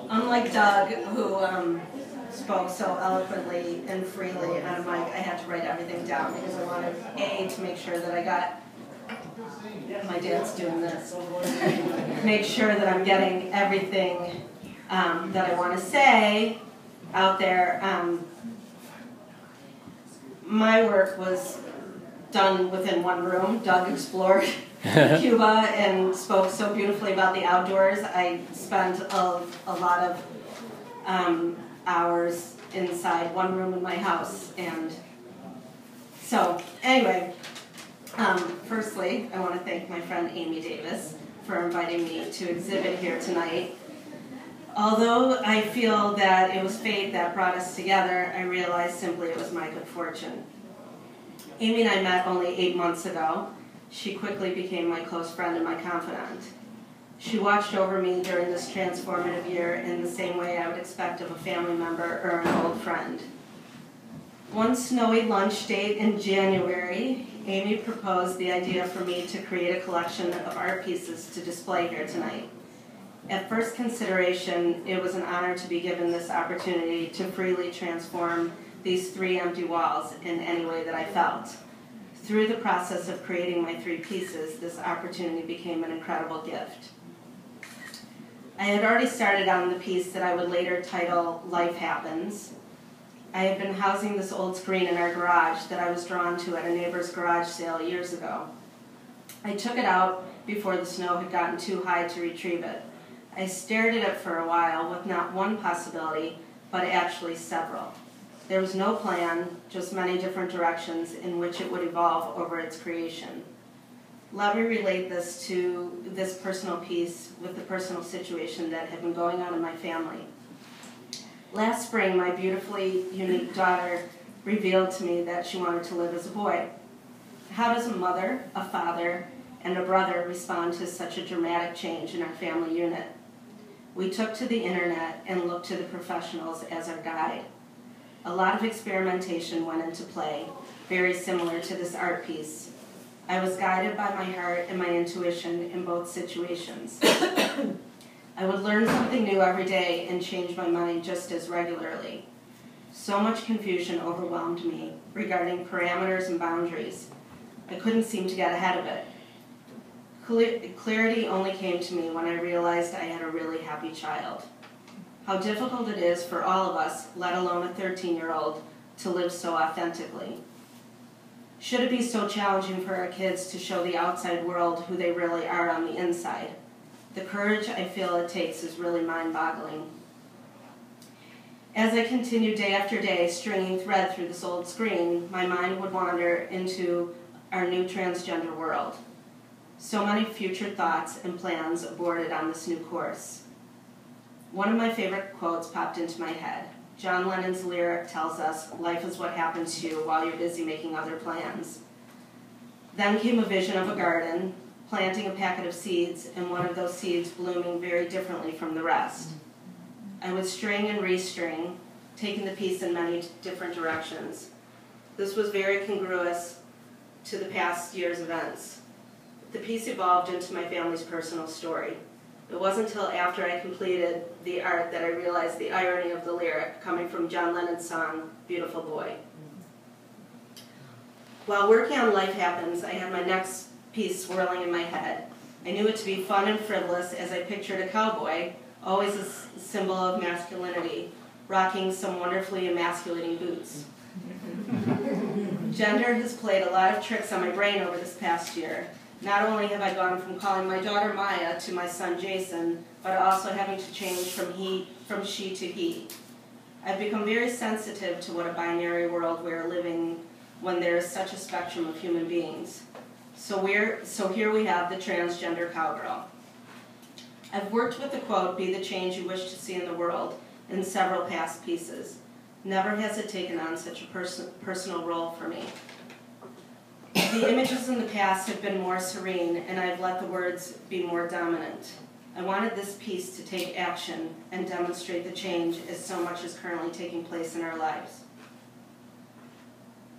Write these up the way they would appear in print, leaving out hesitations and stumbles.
Unlike Doug, who spoke so eloquently and freely on a mic, I had to write everything down because I wanted, A, to make sure that I got, my dad's doing this, make sure that I'm getting everything that I want to say out there. My work was done within one room. Doug explored Cuba and spoke so beautifully about the outdoors. I spent a lot of hours inside one room in my house. And so, anyway, firstly, I want to thank my friend Amy Davis for inviting me to exhibit here tonight. Although I feel that it was fate that brought us together, I realized simply it was my good fortune. Amy and I met only 8 months ago. She quickly became my close friend and my confidant. She watched over me during this transformative year in the same way I would expect of a family member or an old friend. One snowy lunch date in January, Amy proposed the idea for me to create a collection of art pieces to display here tonight. At first consideration, it was an honor to be given this opportunity to freely transform these 3 empty walls in any way that I felt. Through the process of creating my 3 pieces, this opportunity became an incredible gift. I had already started on the piece that I would later title Life Happens. I had been housing this old screen in our garage that I was drawn to at a neighbor's garage sale years ago. I took it out before the snow had gotten too high to retrieve it. I stared at it for a while with not one possibility, but actually several. There was no plan, just many different directions in which it would evolve over its creation. Let me relate this personal piece with the personal situation that had been going on in my family. Last spring, my beautifully unique daughter revealed to me that she wanted to live as a boy. How does a mother, a father, and a brother respond to such a dramatic change in our family unit? We took to the internet and looked to the professionals as our guide. A lot of experimentation went into play, very similar to this art piece. I was guided by my heart and my intuition in both situations. I would learn something new every day and change my mind just as regularly. So much confusion overwhelmed me regarding parameters and boundaries. I couldn't seem to get ahead of it. Clarity only came to me when I realized I had a really happy child. How difficult it is for all of us, let alone a 13-year-old, to live so authentically. Should it be so challenging for our kids to show the outside world who they really are on the inside? The courage I feel it takes is really mind-boggling. As I continued day after day stringing thread through this old screen, my mind would wander into our new transgender world. So many future thoughts and plans aborted on this new course. One of my favorite quotes popped into my head. John Lennon's lyric tells us, "Life is what happens to you while you're busy making other plans." Then came a vision of a garden, planting a packet of seeds, and one of those seeds blooming very differently from the rest. I would string and restring, taking the piece in many different directions. This was very congruous to the past year's events. The piece evolved into my family's personal story. It wasn't until after I completed the art that I realized the irony of the lyric coming from John Lennon's song, "Beautiful Boy." While working on Life Happens, I had my next piece swirling in my head. I knew it to be fun and frivolous as I pictured a cowboy, always a symbol of masculinity, rocking some wonderfully emasculating boots. Gender has played a lot of tricks on my brain over this past year. Not only have I gone from calling my daughter Maya to my son Jason, but also having to change from she to he. I've become very sensitive to what a binary world we're living when there is such a spectrum of human beings. So here we have the transgender cowgirl. I've worked with the quote, "Be the change you wish to see in the world," in several past pieces. Never has it taken on such a personal role for me. The images in the past have been more serene, and I've let the words be more dominant. I wanted this piece to take action and demonstrate the change as so much is currently taking place in our lives.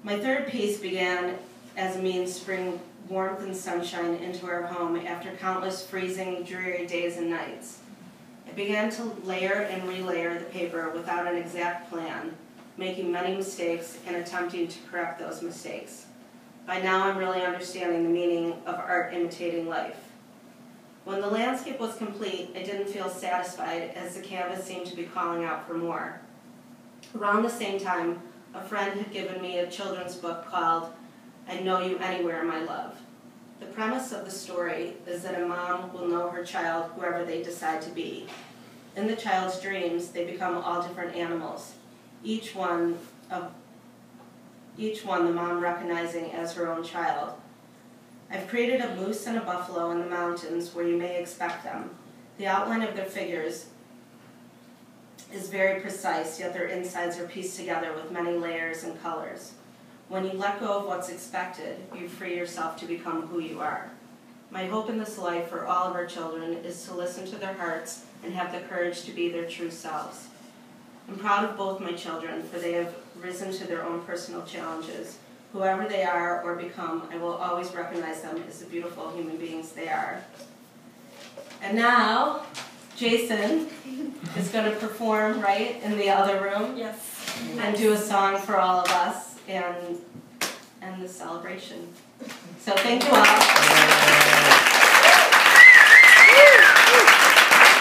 My third piece began as a means to bring warmth and sunshine into our home after countless freezing, dreary days and nights. began to layer and relayer the paper without an exact plan, making many mistakes and attempting to correct those mistakes. By now I'm really understanding the meaning of art imitating life. When the landscape was complete, I didn't feel satisfied as the canvas seemed to be calling out for more. Around the same time, a friend had given me a children's book called I Know You Anywhere, My Love. The premise of the story is that a mom will know her child whoever they decide to be. In the child's dreams, they become all different animals, each one the mom recognizing as her own child. I've created a moose and a buffalo in the mountains where you may expect them. The outline of their figures is very precise, yet their insides are pieced together with many layers and colors. When you let go of what's expected, you free yourself to become who you are. My hope in this life for all of our children is to listen to their hearts and have the courage to be their true selves. I'm proud of both my children, for they have risen to their own personal challenges. Whoever they are or become, I will always recognize them as the beautiful human beings they are. And now, Jason is going to perform right in the other room. Yes. And do a song for all of us and the celebration. So thank you all.